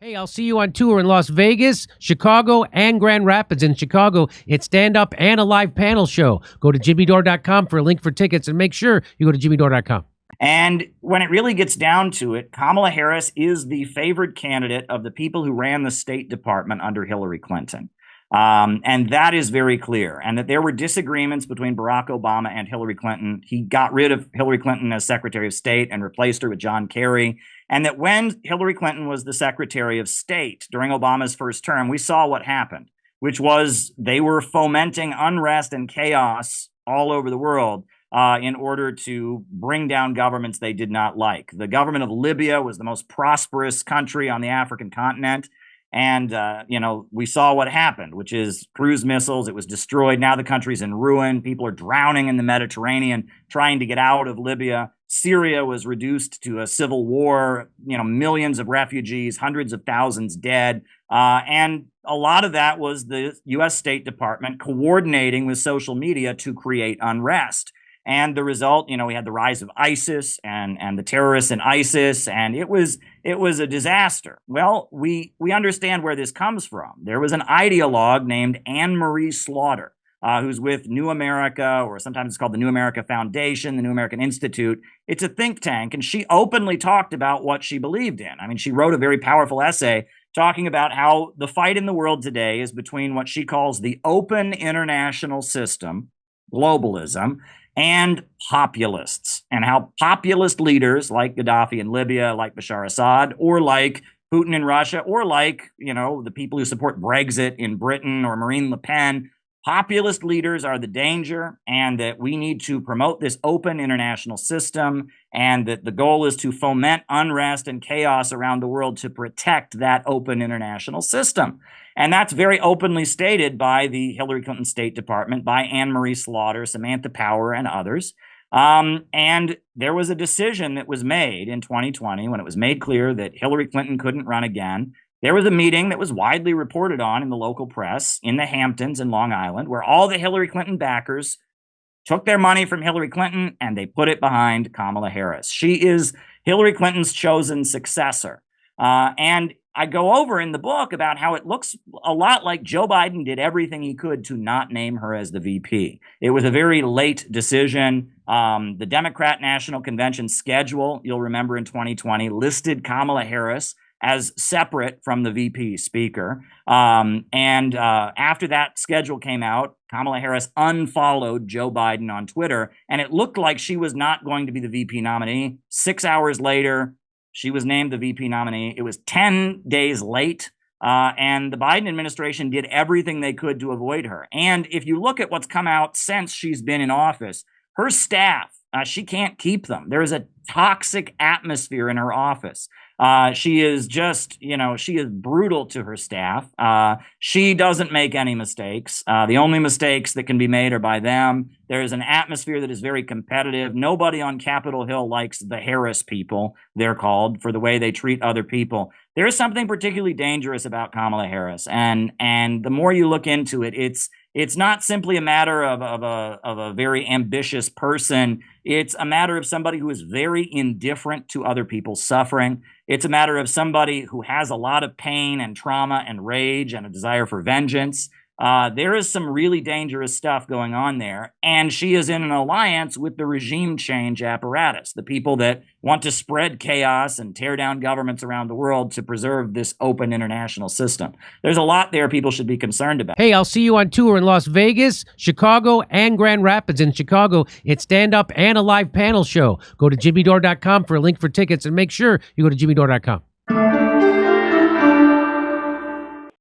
Hey, I'll see you on tour in Las Vegas, Chicago, and Grand Rapids. In Chicago, it's stand-up and a live panel show. Go to jimmydore.com for a link for tickets, and make sure you go to jimmydore.com. And when it really gets down to it, Kamala Harris is the favored candidate of the people who ran the State Department under Hillary Clinton. And that is very clear. And that there were disagreements between Barack Obama and Hillary Clinton. He got rid of Hillary Clinton as Secretary of State and replaced her with John Kerry. And that when Hillary Clinton was the Secretary of State during Obama's first term, we saw what happened, which was they were fomenting unrest and chaos all over the world in order to bring down governments they did not like. The government of Libya was the most prosperous country on the African continent. And, we saw what happened, which is cruise missiles. It was destroyed. Now the country's in ruin. People are drowning in the Mediterranean trying to get out of Libya. Syria was reduced to a civil war, millions of refugees, hundreds of thousands dead. And a lot of that was the U.S. State Department coordinating with social media to create unrest. And the result, we had the rise of ISIS and the terrorists in ISIS, and it was a disaster. Well, we understand where this comes from. There was an ideologue named Anne Marie Slaughter, who's with New America, or sometimes it's called the New America Foundation, the New American Institute. It's a think tank, and she openly talked about what she believed in. I mean, she wrote a very powerful essay talking about how the fight in the world today is between what she calls the open international system, globalism, and populists, and how populist leaders like Gaddafi in Libya, like Bashar Assad, or like Putin in Russia, or like, the people who support Brexit in Britain or Marine Le Pen, populist leaders are the danger, and that we need to promote this open international system, and that the goal is to foment unrest and chaos around the world to protect that open international system. And that's very openly stated by the Hillary Clinton State Department, by Anne Marie Slaughter, Samantha Power, and others. And there was a decision that was made in 2020 when it was made clear that Hillary Clinton couldn't run again. There was a meeting that was widely reported on in the local press in the Hamptons in Long Island, where all the Hillary Clinton backers took their money from Hillary Clinton and they put it behind Kamala Harris. She is Hillary Clinton's chosen successor. And I go over in the book about how it looks a lot like Joe Biden did everything he could to not name her as the VP. It was a very late decision. The Democrat National Convention schedule, you'll remember in 2020, listed Kamala Harris as separate from the VP speaker. And after that schedule came out, Kamala Harris unfollowed Joe Biden on Twitter, and it looked like she was not going to be the VP nominee. 6 hours later, she was named the VP nominee. It was 10 days late, and the Biden administration did everything they could to avoid her. And if you look at what's come out since she's been in office, her staff, she can't keep them. There is a toxic atmosphere in her office. She is just, she is brutal to her staff. She doesn't make any mistakes. The only mistakes that can be made are by them. There is an atmosphere that is very competitive. Nobody on Capitol Hill likes the Harris people, they're called, for the way they treat other people. There is something particularly dangerous about Kamala Harris. And the more you look into it, it's not simply a matter of a very ambitious person. It's a matter of somebody who is very indifferent to other people's suffering. It's a matter of somebody who has a lot of pain and trauma and rage and a desire for vengeance. There is some really dangerous stuff going on there. And she is in an alliance with the regime change apparatus, the people that want to spread chaos and tear down governments around the world to preserve this open international system. There's a lot there people should be concerned about. Hey, I'll see you on tour in Las Vegas, Chicago, and Grand Rapids. In Chicago, it's stand-up and a live panel show. Go to jimmydore.com for a link for tickets, and make sure you go to jimmydore.com.